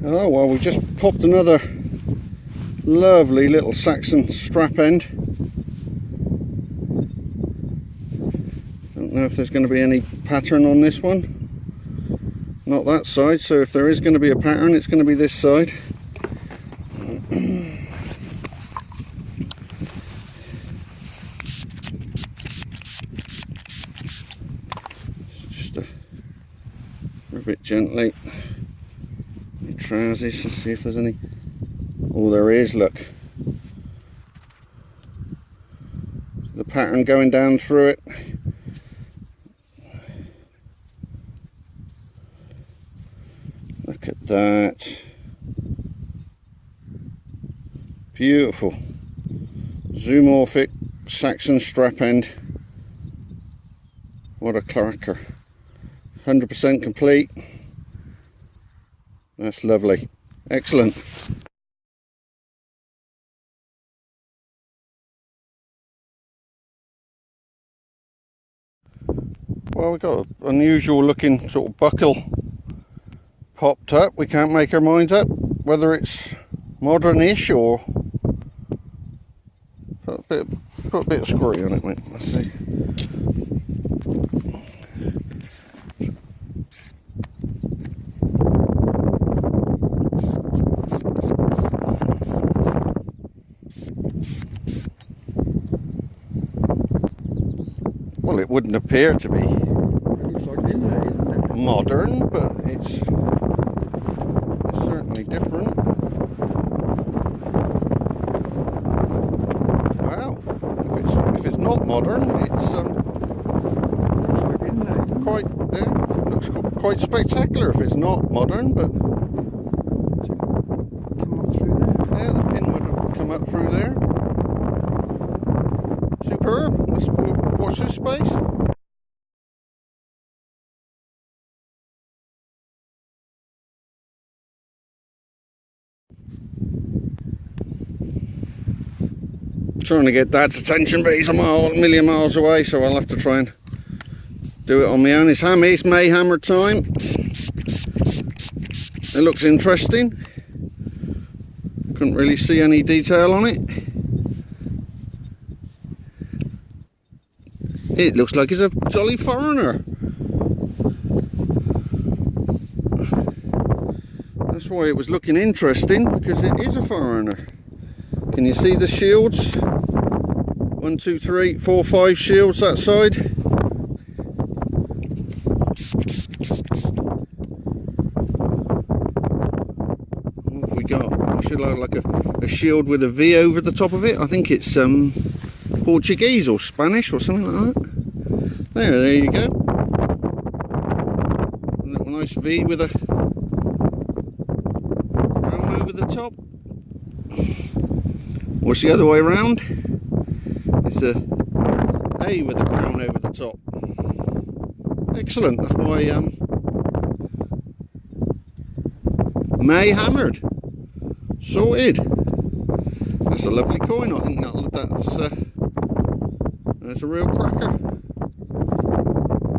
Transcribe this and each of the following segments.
Oh well, we just popped another lovely little Saxon strap end. Don't know if there's going to be any pattern on this one. Not that side, so if there is going to be a pattern, it's going to be this side. Just rub it gently. Trousers, let's see if there's any. Oh, there is, look. The pattern going down through it. Look at that. Beautiful. Zoomorphic Saxon strap end. What a cracker. 100% complete. That's lovely. Excellent. Well, we've got an unusual looking sort of buckle popped up. We can't make our minds up whether it's modern-ish or put a bit of screw on it, mate. Let's see. Well, it wouldn't appear to be modern, but it's certainly different. Wow, if it's not modern, it's looks quite spectacular if it's not modern, but Come up through there. yeah, the pin would have come up through there. Superb. Let's watch this space. Trying to get Dad's attention, but he's a million miles away, so I'll have to try and do it on my own. It's May hammer time. It looks interesting. Couldn't really see any detail on it. It looks like it's a jolly foreigner. That's why it was looking interesting, because it is a foreigner. Can you see the shields? 1, 2, 3, 4, 5 shields that side. What have we got? It should look like a shield with a V over the top of it. I think it's Portuguese or Spanish or something like that. There you go. A little nice V with a crown over the top. Or it's the other way around. It's a A with a crown over the top. Excellent. That's why May hammered. Sorted. That's a lovely coin. I think that's a real cracker.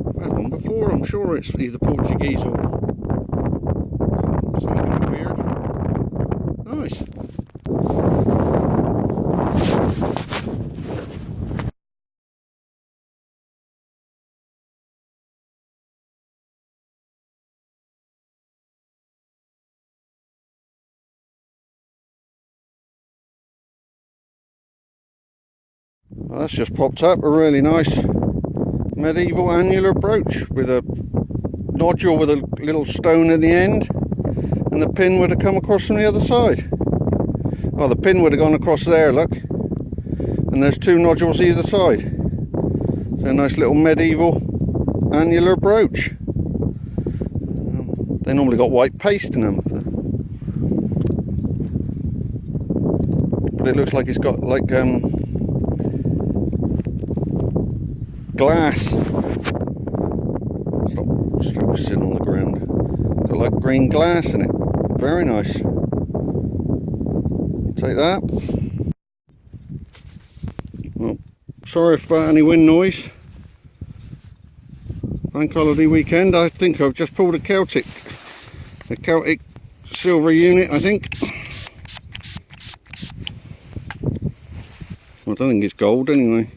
I've had one before. I'm sure it's either Portuguese or something weird. Nice. Well, that's just popped up a really nice medieval annular brooch with a nodule with a little stone at the end, and the pin would have come across from the other side. Well, the pin would have gone across there, look, and there's 2 nodules either side. So a nice little medieval annular brooch. They normally got white paste in them, but it looks like it's got like glass. Stop focusing on the ground. Got like green glass in it. Very nice. Take that. Well, sorry about any wind noise. Bank holiday weekend. I think I've just pulled a Celtic silver unit, I think. I don't think it's gold anyway.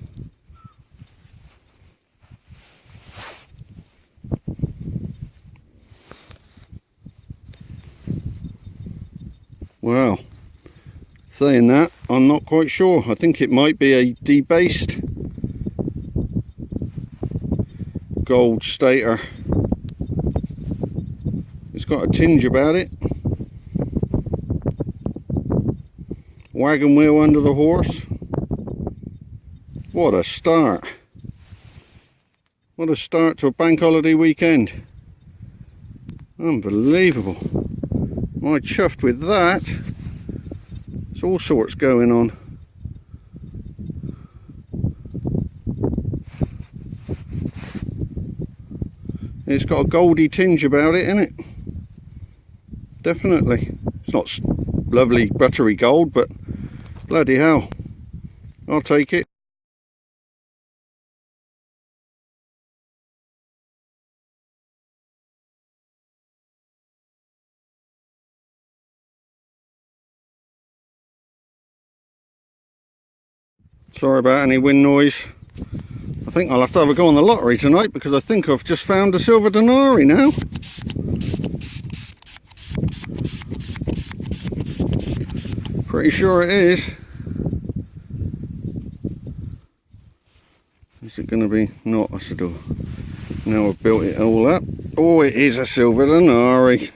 Wow. Saying that, I'm not quite sure. I think it might be a debased gold stater. It's got a tinge about it. Wagon wheel under the horse. What a start. What a start to a bank holiday weekend. Unbelievable. Am I chuffed with that? There's all sorts going on. It's got a goldy tinge about it, isn't it? Definitely. It's not lovely buttery gold, but bloody hell, I'll take it. Sorry about any wind noise. I think I'll have to have a go on the lottery tonight, because I think I've just found a silver denarii now. Pretty sure it is. Is it going to be? Not, I said, oh, now I've built it all up. Oh, it is a silver denarii.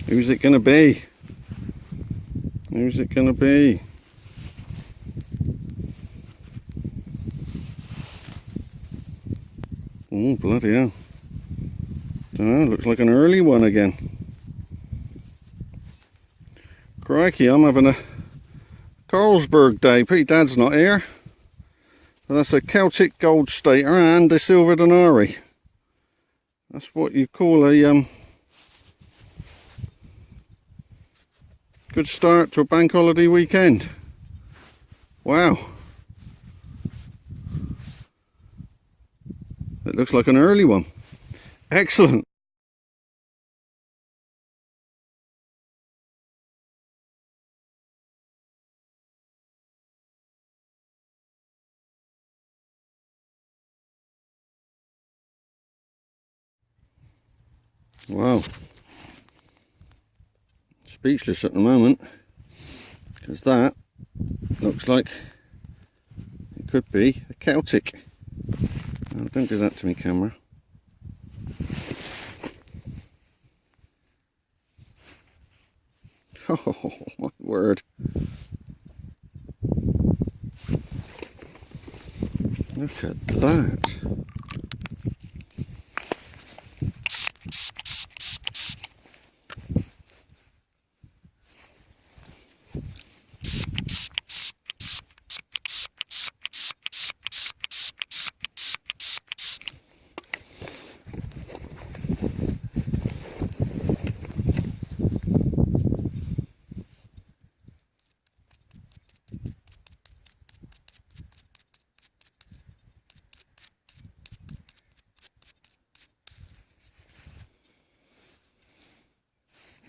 Who's it going to be? Who's it going to be? Oh, bloody hell. Dunno, looks like an early one again. Crikey, I'm having a Carlsberg day. Pete Dad's not here. But that's a Celtic gold stater and a silver denarii. That's what you call a good start to a bank holiday weekend. Wow. It looks like an early one. Excellent. Wow. Speechless at the moment, because that looks like it could be a Celtic. Oh, don't do that to me, camera. Oh my word. Look at that.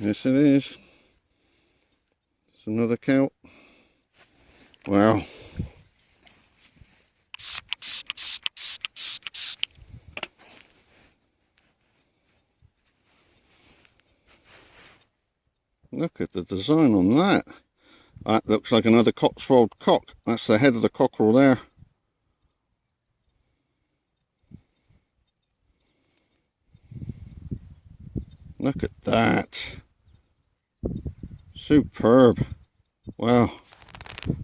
Yes, it is. It's another Celt. Wow. Look at the design on that. That looks like another Cotswold cock. That's the head of the cockerel there. Look at that. Superb. Wow.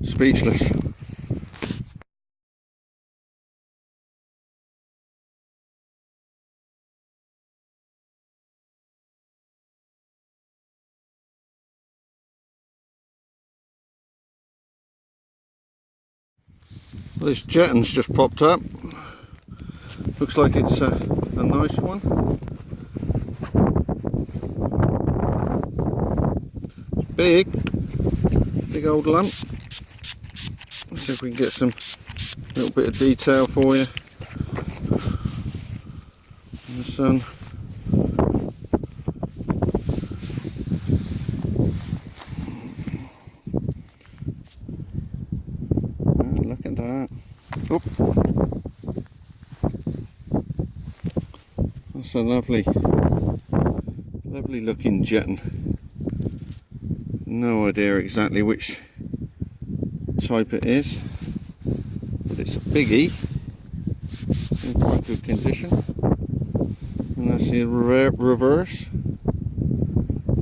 Speechless. This jetton's just popped up. Looks like it's a nice one. It's big old lump. Let's see if we can get some little bit of detail for you in the sun. Oop. That's a lovely looking jetton. No idea exactly which type it is, but it's a biggie, in quite good condition. And that's the reverse,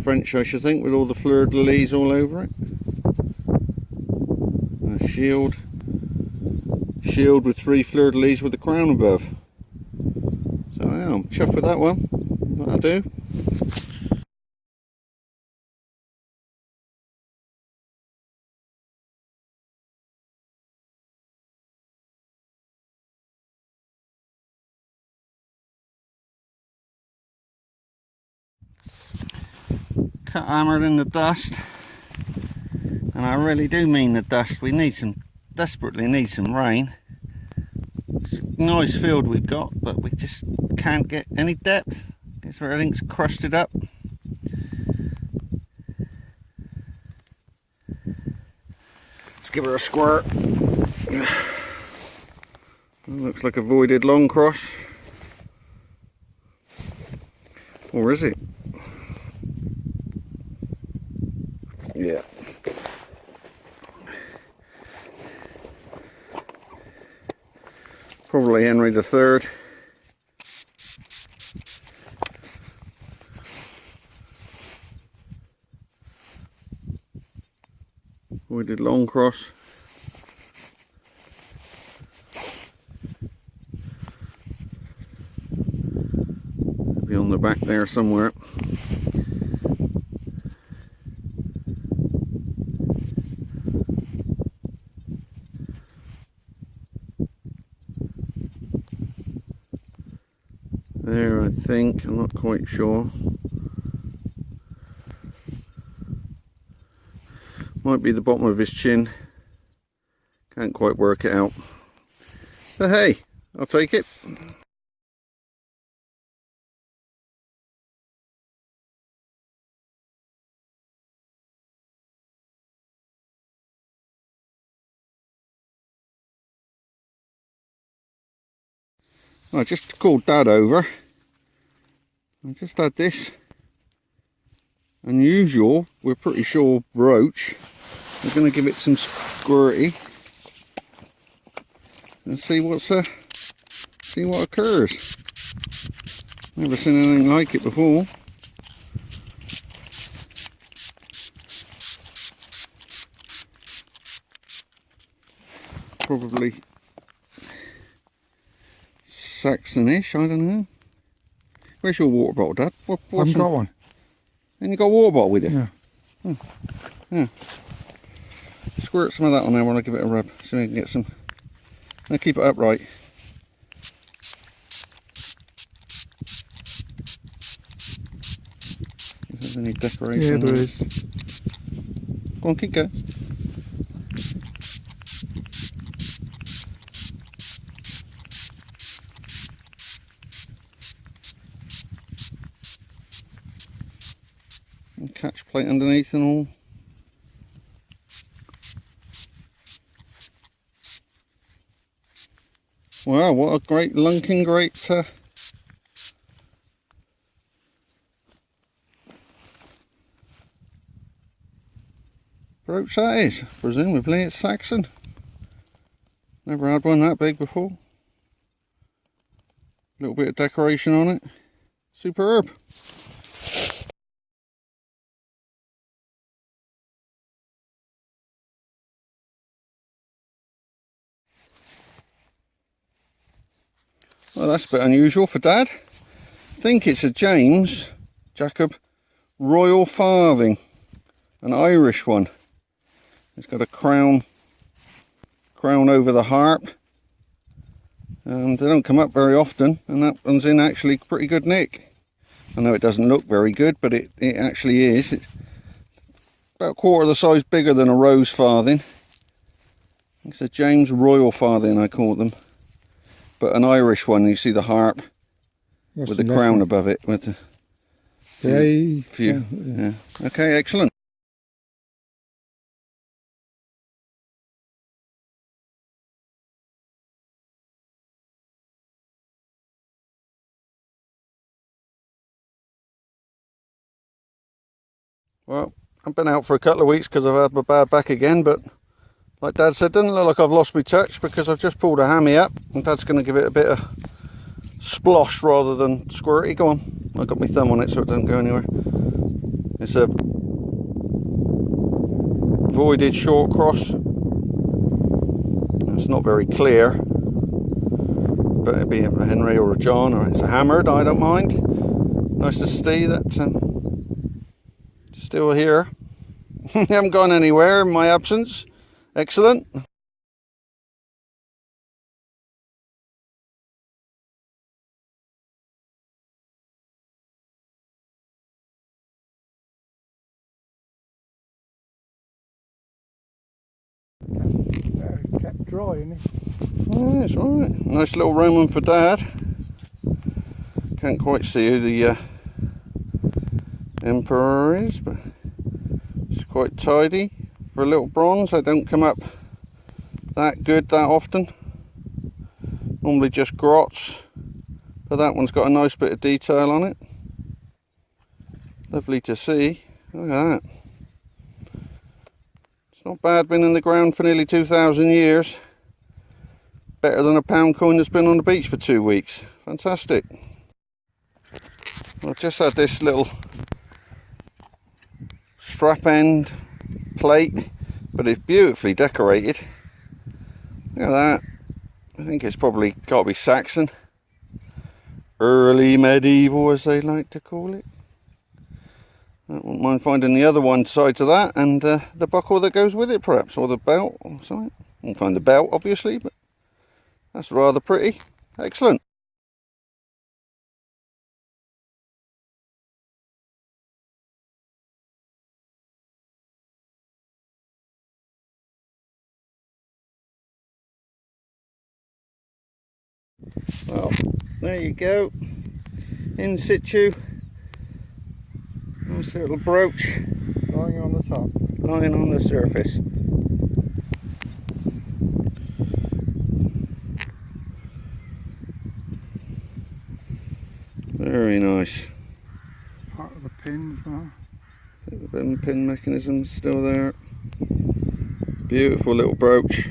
French I should think, with all the fleur-de-lis all over it. And a shield with 3 fleur-de-lis with the crown above. So yeah, I'm chuffed with that one. That'll do. Cut hammered in the dust, and I really do mean the dust. We desperately need some rain. It's a nice field we've got, but we just can't get any depth. Guess everything's crusted up. Let's give her a squirt. Looks like a voided long cross, or is it? Yeah. Probably Henry III. Voided long cross. Be on the back there somewhere. There, I think. I'm not quite sure. Might be the bottom of his chin. Can't quite work it out. But hey, I'll take it. I just called Dad over. I just had this unusual, we're pretty sure, brooch. We're going to give it some squirty and see what occurs. Never seen anything like it before. Probably Saxonish, I don't know. Where's your water bottle, Dad? I haven't got one. And you got a water bottle with you? Yeah. Oh. Yeah. Squirt some of that on there when I give it a rub, so we can get some. Now keep it upright. If there's any decoration. Yeah, there is. Go on, keep going. And catch plate underneath and all. Wow, what a great lunking, great brooch that is. Presumably it's Saxon. Never had one that big before. Little bit of decoration on it. Superb. Well, that's a bit unusual for Dad. I think it's a Jacob Royal Farthing, an Irish one. It's got a crown over the harp. They don't come up very often, and that one's in actually pretty good nick. I know it doesn't look very good, but it actually is. It's about a quarter the size bigger than a rose farthing. It's a James Royal Farthing, I call them. But an Irish one, you see the harp with the crown above it. With the few. Yeah. Okay, excellent. Well, I've been out for a couple of weeks because I've had my bad back again, but like Dad said, doesn't look like I've lost my touch because I've just pulled a hammy up and Dad's going to give it a bit of splosh rather than squirty. Go on. I got my thumb on it so it doesn't go anywhere. It's a voided short cross. It's not very clear, but it'd be a Henry or a John, or it's a hammered, I don't mind. Nice to see that still here. Haven't gone anywhere in my absence. Excellent. Kept dry, isn't he? Oh, that's right. Nice little Roman for Dad. Can't quite see who the Emperor is, but it's quite tidy for a little bronze. They don't come up that good that often. Normally just grots, but that one's got a nice bit of detail on it. Lovely to see. Look at that. It's not bad, been in the ground for nearly 2,000 years. Better than a pound coin that's been on the beach for 2 weeks. Fantastic. I've just had this little strap end plate, but it's beautifully decorated. Look at that. I think it's probably got to be Saxon. Early medieval, as they like to call it. I wouldn't mind finding the other one side to that, and the buckle that goes with it perhaps, or the belt or something. I won't find the belt obviously, but that's rather pretty. Excellent. Well, there you go. In situ. Nice little brooch. Lying on the top. Lying on the surface. Very nice. Part of the pin as well. The pin mechanism still there. Beautiful little brooch.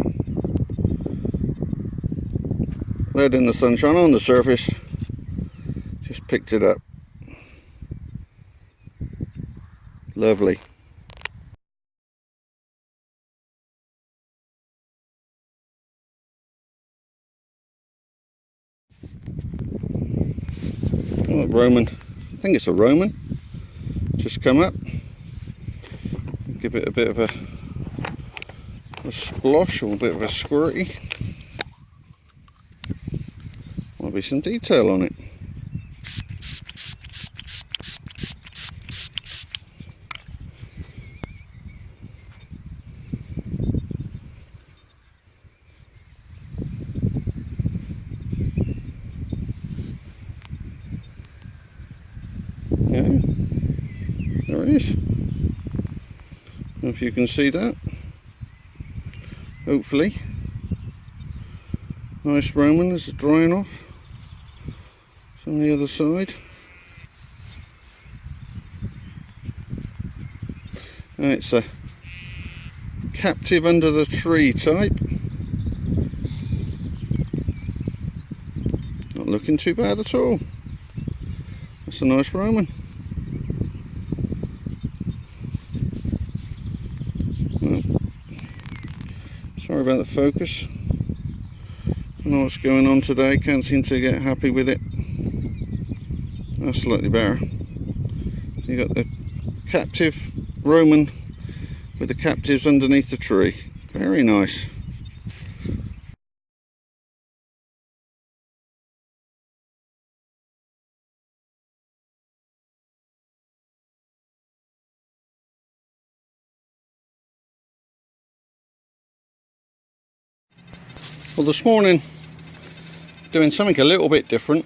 Lead in the sunshine on the surface. Just picked it up. Lovely. Oh, Roman. I think it's a Roman. Just come up. Give it a bit of a splosh or a bit of a squirty. Might be some detail on it. Yeah, there it is. If you can see that, hopefully. Nice Roman, this is drying off. It's on the other side. And it's a captive under the tree type. Not looking too bad at all. That's a nice Roman. Well, sorry about the focus. I don't know what's going on today, can't seem to get happy with it. That's slightly better. You got the captive Roman with the captives underneath the tree. Very nice. Well, this morning doing something a little bit different.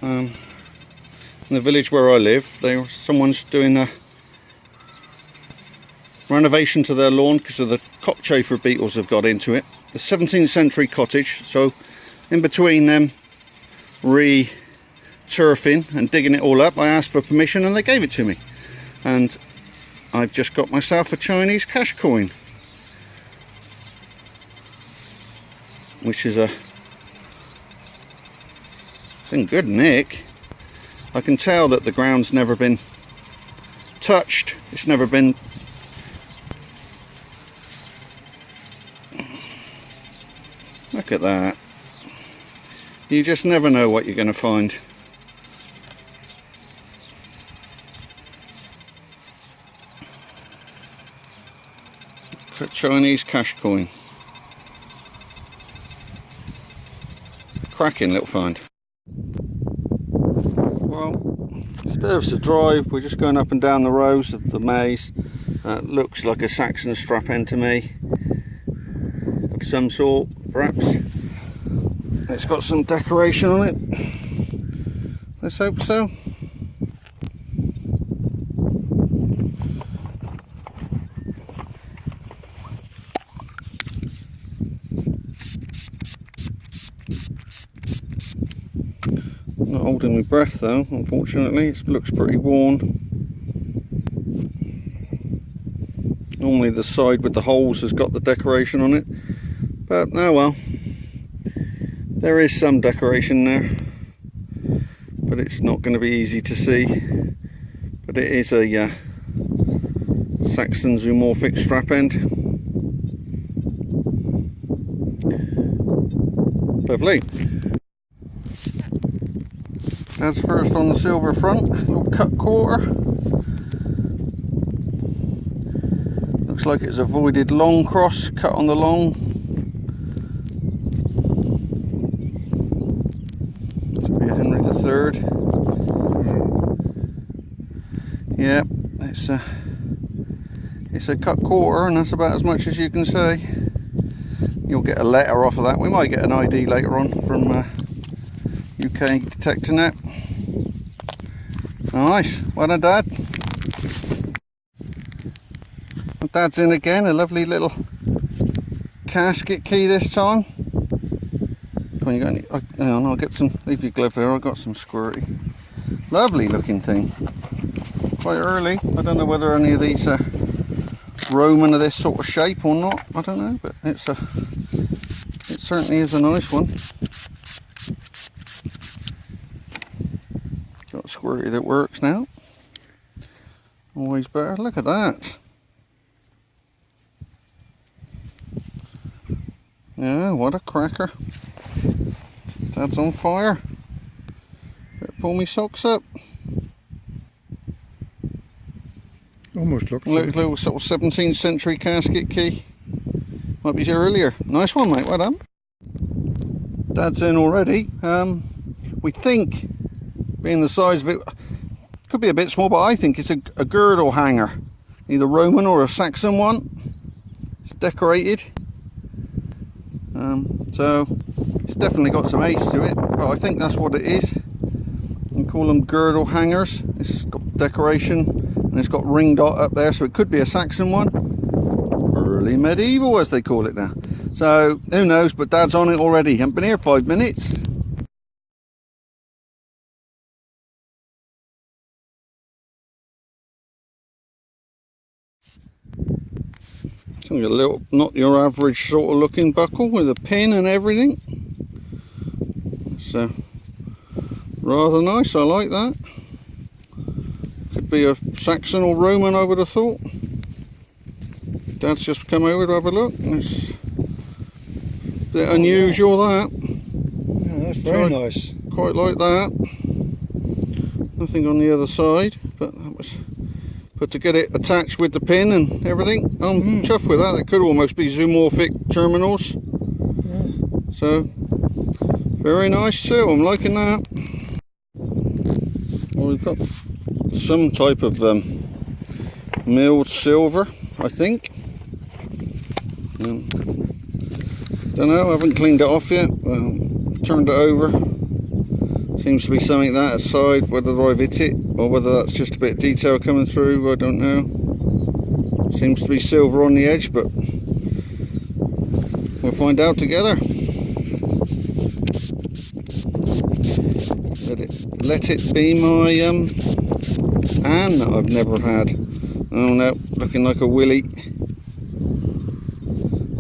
In the village where I live, someone's doing a renovation to their lawn because of the cockchafer beetles have got into it. The 17th century cottage, so in between them re-turfing and digging it all up, I asked for permission and they gave it to me. And I've just got myself a Chinese cash coin, which is it's in good nick. I can tell that the ground's never been touched. It's never been look at that. You just never know what you're going to find. Chinese cash coin. Cracking little find. Well, deserves to drive. We're just going up and down the rows of the maze. Looks like a Saxon strap end to me, of some sort, perhaps. It's got some decoration on it. Let's hope so. Not holding my breath though, unfortunately. It looks pretty worn. Normally the side with the holes has got the decoration on it, but oh well. There is some decoration there, but it's not going to be easy to see. But it is a Saxon zoomorphic strap end. Lovely. That's first on the silver front, little cut quarter. Looks like it's a voided long cross, cut on the long. Henry III. Yeah, it's a cut quarter, and that's about as much as you can say. You'll get a letter off of that. We might get an ID later on from UK Detector Net. Nice, well done, Dad. Dad's in again, a lovely little casket key this time. Come on, you got any? Hang on, I'll get some. Leave your glove there. I've got some squirty. Lovely looking thing. Quite early. I don't know whether any of these are Roman of this sort of shape or not. I don't know, but it certainly is a nice one. Got a squirty that works now. Always better. Look at that. Yeah, what a cracker. Dad's on fire. Better pull me socks up. Almost looks Little sort of 17th century casket key. Might be earlier. Nice one, mate. Well done. Dad's in already. We think, being the size of it, could be a bit small, but I think it's a girdle hanger. Either Roman or a Saxon one. It's decorated. So it's definitely got some age to it, but I think that's what it is. You call them girdle hangers. It's got decoration and it's got ring dot up there, so it could be a Saxon one. Early medieval, as they call it now. So who knows, but Dad's on it already. Haven't been here 5 minutes. A little, not your average sort of looking buckle with a pin and everything. So rather nice, I like that. Could be a Saxon or Roman, I would have thought. Dad's just come over to have a look. It's a bit unusual, that. Yeah, that's very nice. Quite like that. Nothing on the other side, but that was. But to get it attached with the pin and everything, I'm chuffed with that. It could almost be zoomorphic terminals. Yeah. So, very nice too. I'm liking that. Well, we've got some type of milled silver, I think. Don't know. I haven't cleaned it off yet. Turned it over. Seems to be something that aside, whether I've hit it or whether that's just a bit of detail coming through, I don't know. Seems to be silver on the edge, but we'll find out together. Let it be my Anne that I've never had. Oh no, looking like a Willie.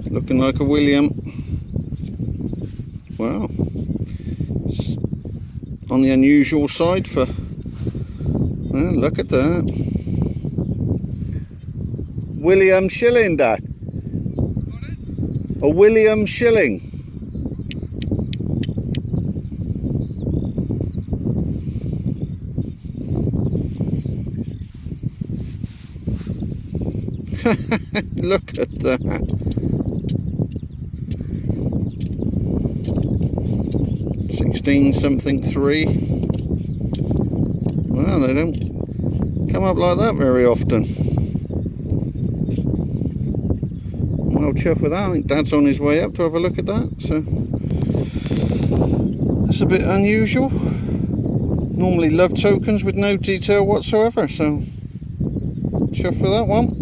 Looking like a William. Well, it's on the unusual side for... Well, look at that. William shilling, Dad. A William shilling. Look at that. 16 something 3. Well, they don't come up like that very often. Well, chuffed with that. I think Dad's on his way up to have a look at that. So that's a bit unusual. Normally love tokens with no detail whatsoever. So chuffed with that one.